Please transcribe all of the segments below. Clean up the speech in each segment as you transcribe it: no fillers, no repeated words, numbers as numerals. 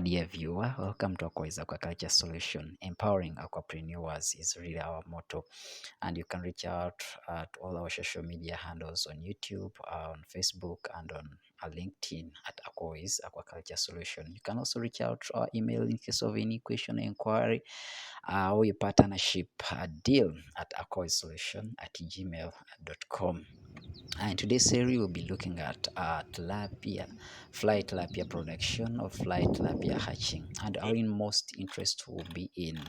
Dear viewer, welcome to Aqua's Aquaculture Solution. Empowering aquapreneurs is really our motto, and you can reach out to all our social media handles on YouTube, on Facebook, and on LinkedIn at Aqua's Aquaculture Solution. You can also reach out to our email in case of any question or inquiry, or your partnership deal at aquasolution at gmail.com. And in today's series, we'll be looking at tilapia, fly tilapia production or fly tilapia hatching. And our most interest will be in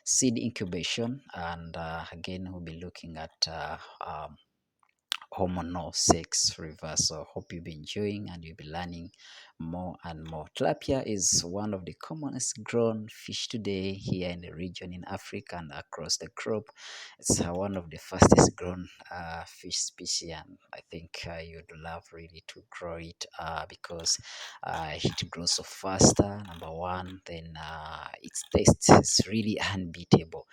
seed incubation. And again, we'll be looking at hormonal sex reversal. Hope you'll be enjoying and you'll be learning more and more. Tilapia is one of the commonest grown fish today here in the region in Africa and across the globe. It's one of the fastest grown fish species, and I think you'd love really to grow it because it grows so faster. Number one, then its taste is really unbeatable.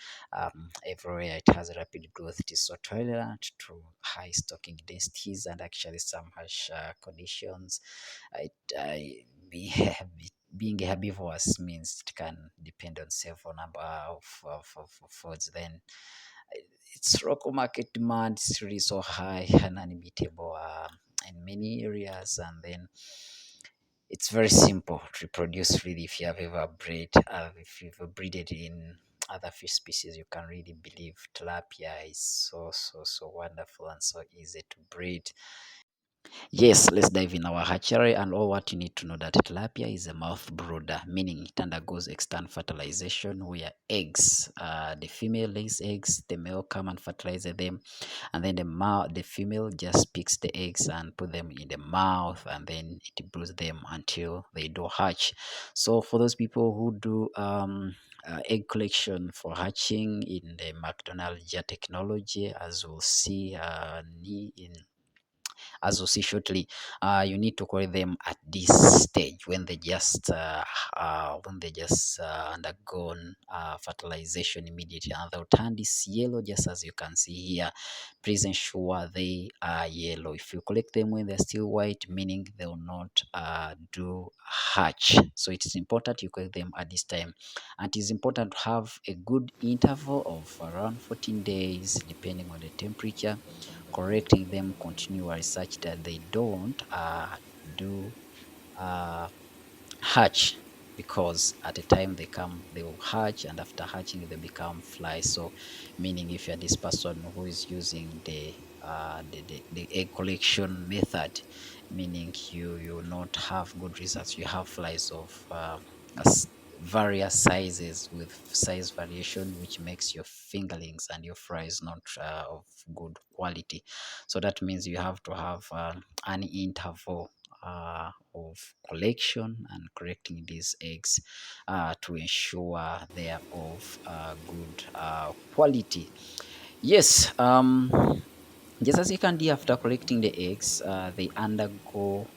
Everywhere it has rapid growth. It is so tolerant to high stocking densities and actually some harsh conditions. It, be, being herbivorous means it can depend on several number of foods. Then its local market demand is really so high and unbeatable in many areas. And then it's very simple to reproduce really if you have ever bred, if you've breeded in other fish species, you can really believe tilapia is so wonderful and so easy to breed. Yes, let's dive in our hatchery and all what you need to know that tilapia is a mouth brooder, meaning it undergoes external fertilization where eggs, the female lays eggs, the male come and fertilize them, and then the female just picks the eggs and put them in the mouth, and then it broods them until they do hatch. So for those people who do egg collection for hatching in the McDonald jar technology, as we'll see shortly, you need to collect them at this stage when they just undergone fertilization immediately, and they'll turn this yellow just as you can see here. Please ensure they are yellow. If you collect them when they're still white, meaning they will not do hatch. So it is important you collect them at this time, and it is important to have a good interval of around 14 days depending on the temperature, correcting them continually such that they don't do uh, hatch, because at the time they come they will hatch, and after hatching they become fly. So meaning if you're this person who is using the egg collection method, meaning you will not have good results. You have flies of various sizes with size variation, which makes your fingerlings and your fries not of good quality. So that means you have to have an interval of collection and correcting these eggs to ensure they are of good quality. Yes, just as you can do after collecting the eggs, they undergo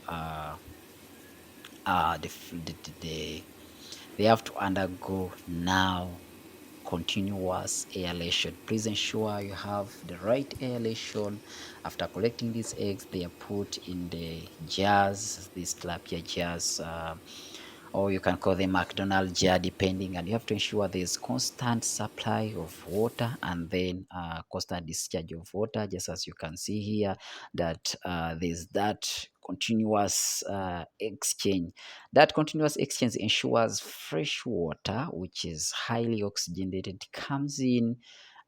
the, f- they have to undergo now continuous aeration. Please ensure you have the right aeration. After collecting these eggs, they are put in the jars, these tilapia jars, or you can call them McDonald jar, depending. And you have to ensure there's constant supply of water, and then constant discharge of water, just as you can see here, that there's that continuous exchange. That continuous exchange ensures fresh water, which is highly oxygenated, comes in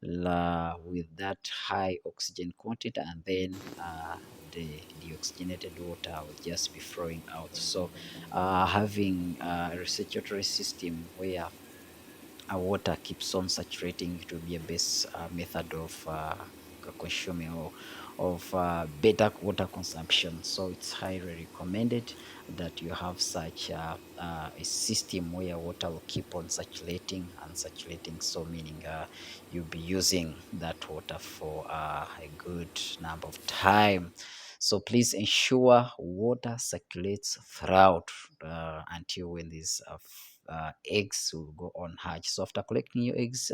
with that high oxygen content, and then the oxygenated water will just be flowing out. So having a recirculatory system where water keeps on saturating to be a best method of consuming or of better water consumption. So it's highly recommended that you have such a system where water will keep on saturating and saturating. So meaning you'll be using that water for a good number of time. So please ensure water circulates throughout until when these eggs will go on hatch. So after collecting your eggs,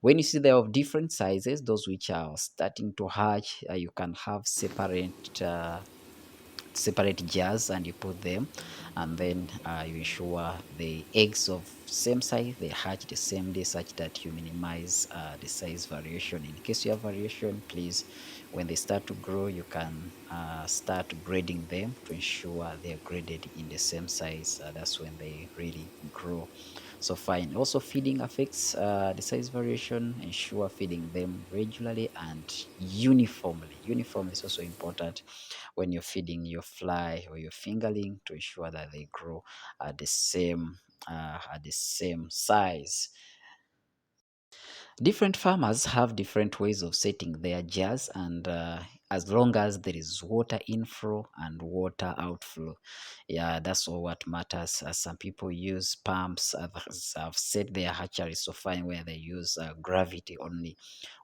when you see they're of different sizes, those which are starting to hatch, you can have separate separate jars and you put them, and then you ensure the eggs of same size they hatch the same day, such that you minimize the size variation. In case you have variation, please, when they start to grow, you can start grading them to ensure they're graded in the same size. That's when they really grow. So fine. Also, feeding affects the size variation. Ensure feeding them regularly and uniformly. Uniform is also important when you're feeding your fly or your fingerling, to ensure that they grow at the same size. Different farmers have different ways of setting their jars, and as long as there is water inflow and water outflow, yeah, that's all what matters. Some people use pumps, others have set their hatcheries so fine where they use gravity only.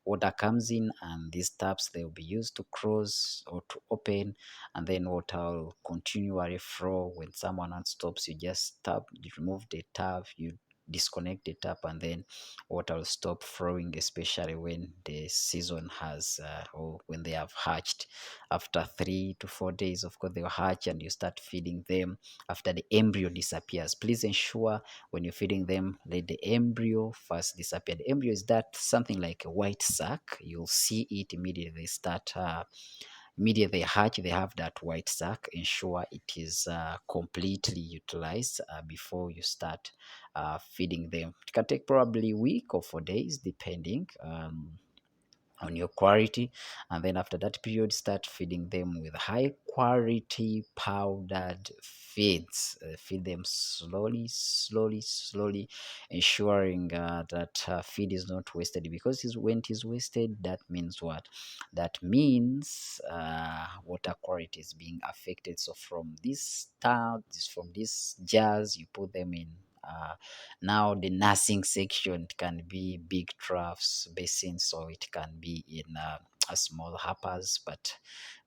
Water comes in and these taps, they will be used to close or to open, and then water will continually flow. When someone else stops, you just tap, you remove the tap, you disconnect the tap, and then water will stop flowing, especially when the season has or when they have hatched. After 3 to 4 days, of course, they'll hatch and you start feeding them after the embryo disappears. Please ensure when you're feeding them, let the embryo first disappear. The embryo is that something like a white sac. You'll see it immediately they start. Immediately they hatch, they have that white sac. Ensure it is completely utilized before you start feeding them. It can take probably a week or 4 days, depending on your quality. And then after that period, start feeding them with high quality powdered feeds. Feed them slowly, ensuring that feed is not wasted, because when it is wasted, that means what? That means water quality is being affected. So from this tub, from these jars, you put them in now the nursing section. It can be big troughs, basins, or it can be in a small happers, but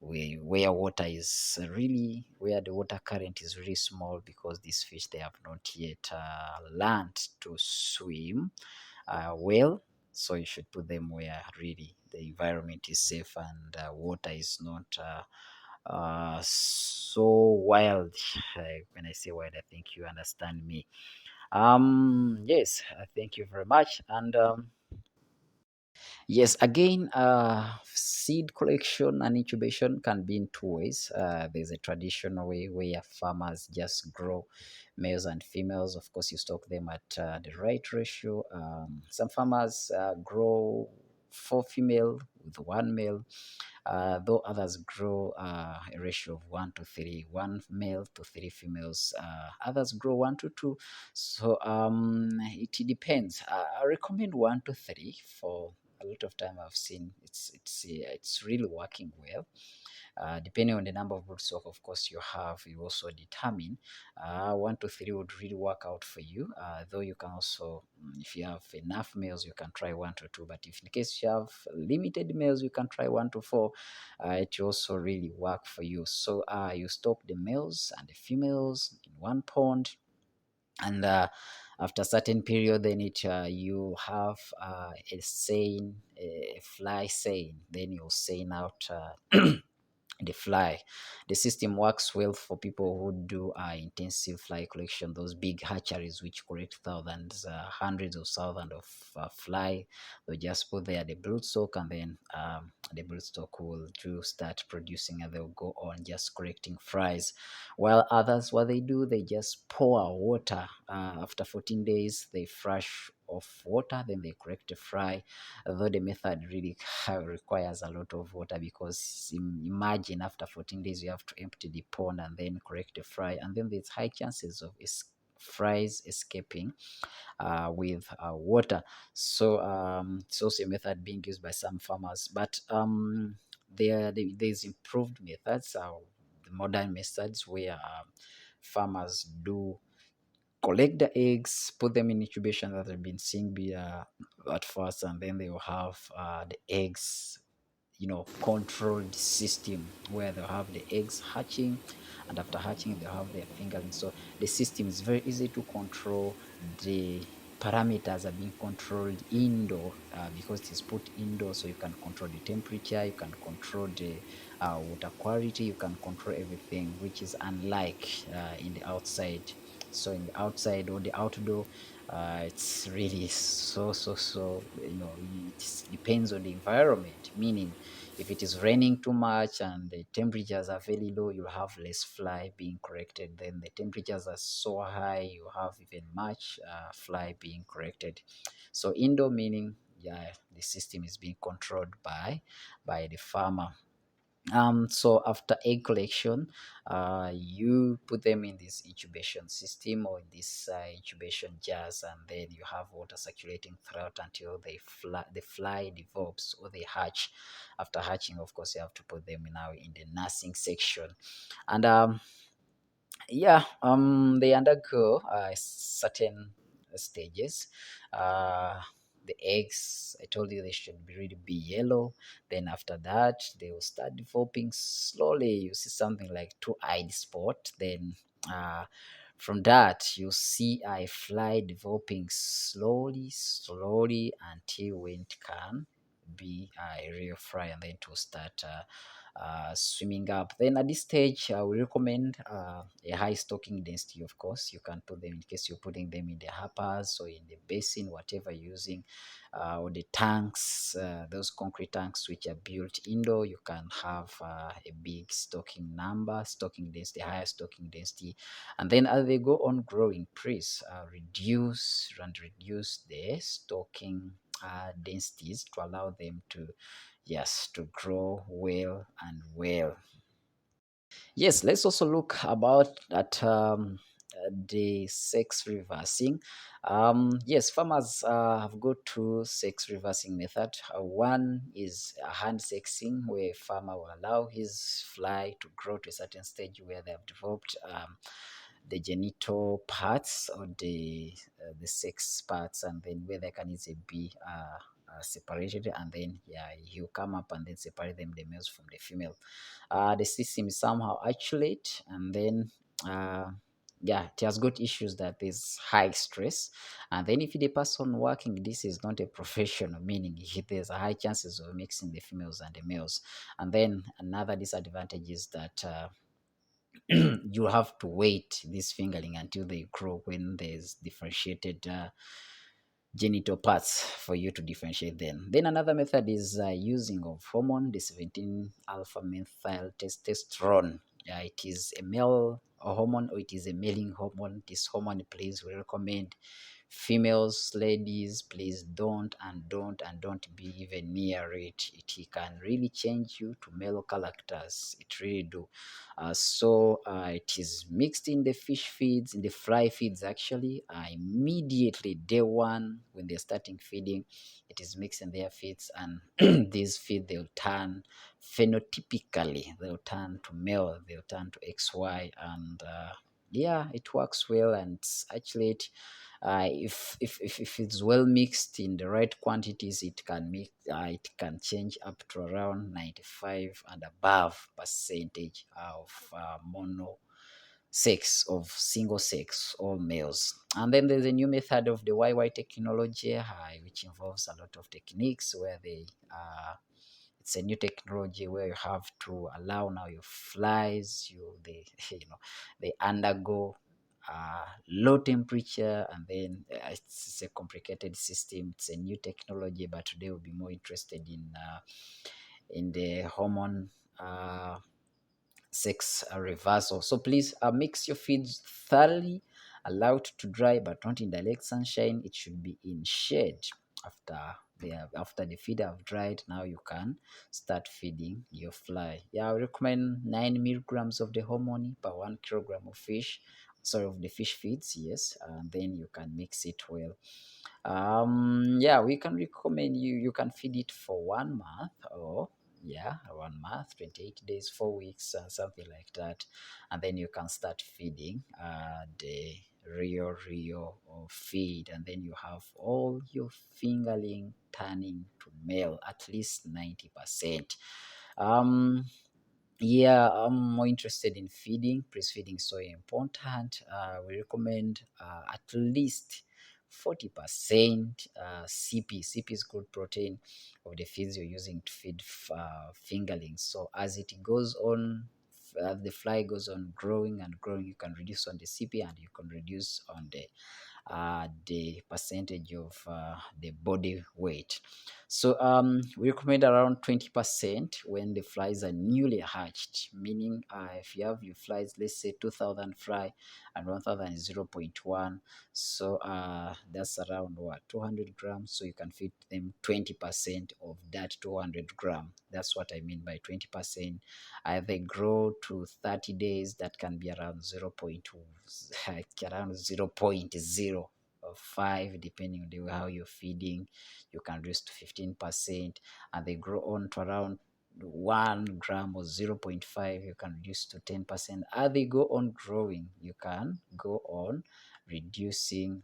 where water is really, where the water current is really small, because these fish, they have not yet learned to swim well. So you should put them where really the environment is safe and water is not so wild. When I say wild, I think you understand me. Yes, thank you very much. And yes, again, seed collection and incubation can be in two ways. There's a traditional way where farmers just grow males and females. Of course, you stock them at the right ratio. Some farmers grow four female with one male, though others grow a ratio of 1 to 3, one male to 3 females. Others grow 1 to 2. So it depends. I recommend 1 to 3 for a lot of time. I've seen it's really working well. Depending on the number of broodstock, of course, you have, you also determine 1 to 3 would really work out for you. Though you can also, if you have enough males, you can try 1 to 2. But if in case you have limited males, you can try 1 to 4. It will also really work for you. So you stock the males and the females in one pond, and after a certain period, then you have a seine, a fly seine. Then you seine out the fly. The system works well for people who do intensive fly collection, those big hatcheries which collect thousands, hundreds of thousands of fly. They just put there the broodstock, and then the broodstock will do start producing, and they'll go on just collecting flies. While others, what they do, they just pour water. After 14 days, they flush off water, then they collect the fry. Although the method really requires a lot of water, because imagine after 14 days you have to empty the pond and then correct the fry, and then there's high chances of fries escaping with water. So it's also a method being used by some farmers, but there's improved methods, the modern methods, where farmers do collect the eggs, put them in incubation that have been seen at first, and then they will have the eggs, controlled system, where they'll have the eggs hatching, and after hatching they'll have their fingerling. So the system is very easy to control. The parameters are being controlled indoor, because it is put indoor, so you can control the temperature, you can control the water quality, you can control everything, which is unlike in the outside. So in the outside or the outdoor, it's really so, it depends on the environment, meaning if it is raining too much and the temperatures are very low, you have less fly being corrected. Then the temperatures are so high, you have even much fly being corrected. So indoor meaning, yeah, the system is being controlled by the farmer. So after egg collection, you put them in this incubation system or in this incubation jars, and then you have water circulating throughout until the fly develops or they hatch. After hatching, of course, you have to put them now in the nursing section, and yeah, they undergo certain stages. Uh, the eggs, I told you they should be really be yellow. Then after that, they will start developing slowly. You see something like two-eyed spot. Then from that, you see a fly developing slowly until when it can be a real fry, and then to start swimming up. Then at this stage, we recommend a high stocking density. Of course, you can put them in case you're putting them in the hoppers or in the basin, whatever you're using, or the tanks, those concrete tanks which are built indoor. You can have a big stocking density, higher stocking density, and then as they go on growing, please reduce the stocking densities to allow them to, yes, to grow well and well. Yes, let's also look about at the sex reversing. Yes, farmers have got two sex reversing method. One is a hand sexing, where farmer will allow his fly to grow to a certain stage where they have developed the genital parts or the sex parts, and then where they can easily be separated, and then yeah, he'll come up and then separate them, the males from the female. The system is somehow accurate, and then yeah, it has got issues that there's high stress, and then if the person working this is not a professional, meaning there's a high chances of mixing the females and the males. And then another disadvantage is that you have to wait this fingering until they grow when there's differentiated genital parts for you to differentiate them. Then another method is using of hormone, the 17 alpha methyl testosterone. It is a male hormone, or it is a maling hormone. This hormone, please, we recommend females, ladies, please don't be even near it. It can really change you to male characters. It really do. It is mixed in the fish feeds, in the fry feeds actually. Immediately day one when they're starting feeding, it is mixed in their feeds, and these feed they'll turn phenotypically. They'll turn to male. They'll turn to XY, and yeah, it works well. And actually, if it's well mixed in the right quantities, it can change up to around 95 and above percentage of mono sex, of single sex, all males. And then there's a new method of the YY technology, which involves a lot of techniques where it's a new technology where you have to allow now your flies, they they undergo low temperature, and then it's a complicated system. It's a new technology, but today we'll be more interested in the hormone sex reversal. So please mix your feeds thoroughly, allow it to dry, but not in direct sunshine. It should be in shade. After the feed have dried, now you can start feeding your fly. Yeah, I recommend 9 milligrams of the hormone per 1 kilogram of fish. Sorry, of the fish feeds, yes, and then you can mix it well. Yeah, we can recommend you can feed it for 1 month, or yeah, 1 month, 28 days, 4 weeks, something like that, and then you can start feeding the real feed, and then you have all your fingerling turning to male, at least 90%. um yeah, I'm more interested in feeding. Breastfeeding is so important. We recommend at least 40% CP. CP is good protein of the feeds you're using to feed fingerlings. So as it goes on, the fly goes on growing and growing, you can reduce on the CP and you can reduce on the percentage of the body weight. So we recommend around 20% when the flies are newly hatched, meaning if you have your flies, let's say 2000 fly and 1000 is 0.1, so that's around what, 200 grams. So you can feed them 20% of that 200 gram. That's what I mean by 20%. They grow to 30 days, that can be around 0.2, around 0.05, depending on how you're feeding. You can reduce to 15%, and they grow on to around 1 gram or 0.5, you can reduce to 10%. As they go on growing, you can go on reducing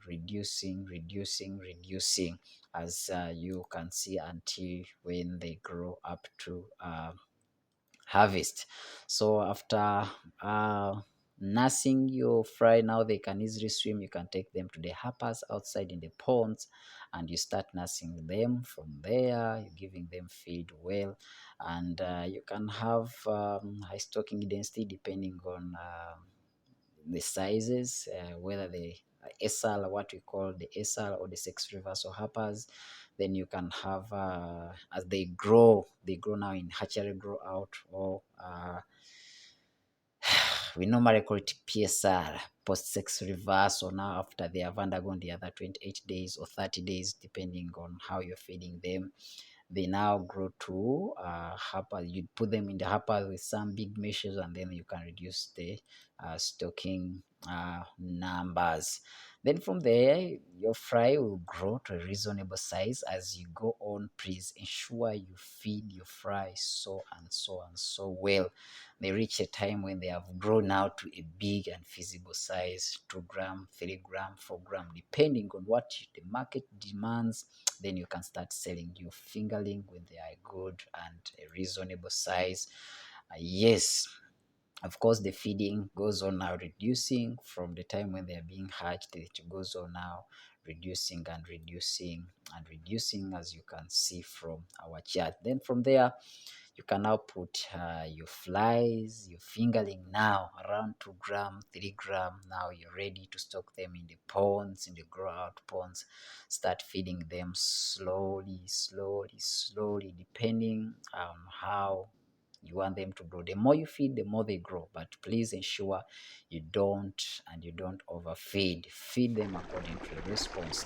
as you can see, until when they grow up to harvest. So after nursing your fry, now they can easily swim. You can take them to the hoppers outside in the ponds, and you start nursing them from there. You're giving them feed well, and you can have high stocking density depending on the sizes, whether the SL, what we call the SL or the sex reversal hoppers. Then you can have, as they grow now in hatchery, grow out, or we normally call it PSR, post sex reversal. Now after they have undergone the other 28 days or 30 days, depending on how you're feeding them, they now grow to hopper. You put them in the hopper with some big meshes, and then you can reduce the stocking numbers. Then from there, your fry will grow to a reasonable size. As you go on, please ensure you feed your fry so and so and so well. They reach a time when they have grown out to a big and feasible size, 2 gram, 3 gram, 4 gram, depending on what the market demands. Then you can start selling your fingerling when they are good and a reasonable size. Yes, of course, the feeding goes on now reducing from the time when they are being hatched. It goes on now reducing and reducing and reducing, as you can see from our chart. Then from there, you can now put your flies, your fingerling now around 2 gram, 3 gram. Now you're ready to stock them in the ponds, in the grow out ponds. Start feeding them slowly, depending on how you want them to grow. The more you feed, the more they grow. But please ensure you don't overfeed. Feed them according to the response.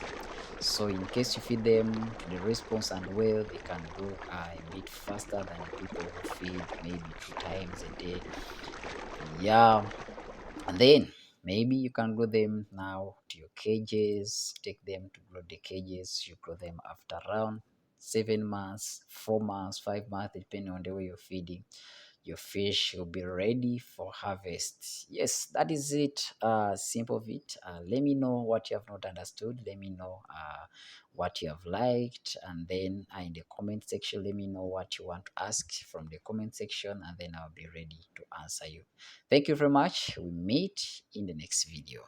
So in case you feed them to the response and well, they can grow a bit faster than the people who feed maybe 2 times a day. Yeah, and then maybe you can grow them now to your cages. Take them to grow the cages. You grow them after around 7 months, 4 months, 5 months, depending on the way you're feeding. Your fish will be ready for harvest. Yes, that is it. Simple of it. Let me know what you have not understood. Let me know what you have liked, and then in the comment section, let me know what you want to ask from the comment section, and then I'll be ready to answer you. Thank you very much. We meet in the next video.